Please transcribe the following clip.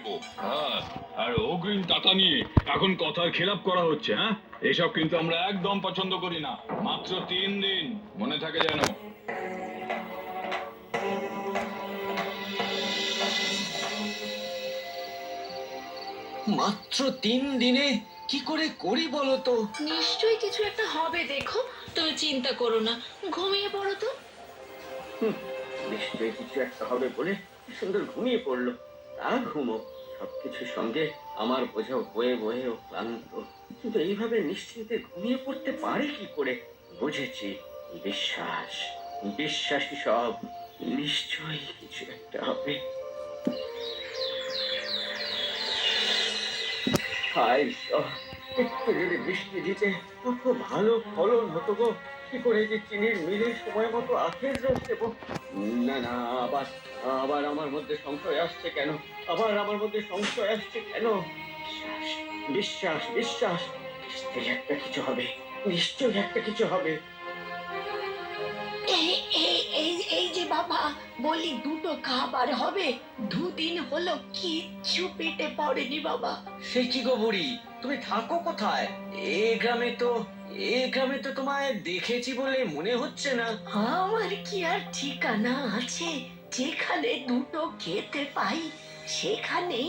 দেবো। হ্যাঁ, আর অগ্রিম টাকা নিয়ে এখন কথার খেলাপ করা হচ্ছে। হ্যাঁ, এসব কিন্তু আমরা একদম পছন্দ করি না। মাত্র 3 দিন, মনে থাকে যেন। মাত্র 3 দিনে কি করে করি বলো তো? নিশ্চয়ই কিছু একটা হবে, দেখো। তুমি চিন্তা করো না, ঘুমিয়ে পড়ো তো। নিশ্চয়ই কিছু একটা হবে বলে কি সুন্দর ঘুমিয়ে পড়লো। তা ঘুমো, সবকিছুর সঙ্গে আমার বোঝা বয়ে বয়েও ক্লান্ত, কিন্তু এইভাবে নিশ্চিন্তে ঘুমিয়ে পড়তে পারে কি করে? বুঝেছি, বিশ্বাস, বিশ্বাসী সব। নিশ্চয়ই কিছু একটা হবে। হায় ঈশ্বর, একটু যদি বৃষ্টি দিতে কত ভালো ফলন হতো গো। কি করে যে চিনির মিলে সময় মতো আখের রস দেবো। না না, আবার আবার আমার মধ্যে সংশয় আসছে কেন? আবার আমার মধ্যে সংশয় আসছে কেন? বিশ্বাস, বিশ্বাস, বিশ্বাস, নিশ্চয়ই একটা কিছু হবে, নিশ্চয়ই একটা কিছু হবে। এই এই এই এই যে বাবা, বলি দুটো খাবার হবে। 2 দিন হলো কিচ্ছু পেটে পড়েনি বাবা। সে কি গো বুড়ি, তুমি থাকো কোথায়? এ গ্রামে তো তোমায় দেখেছি বলে মনে হচ্ছে না। আমার কি আর ঠিকানা আছে? যেখানে দুটো খেতে পাই সেখানেই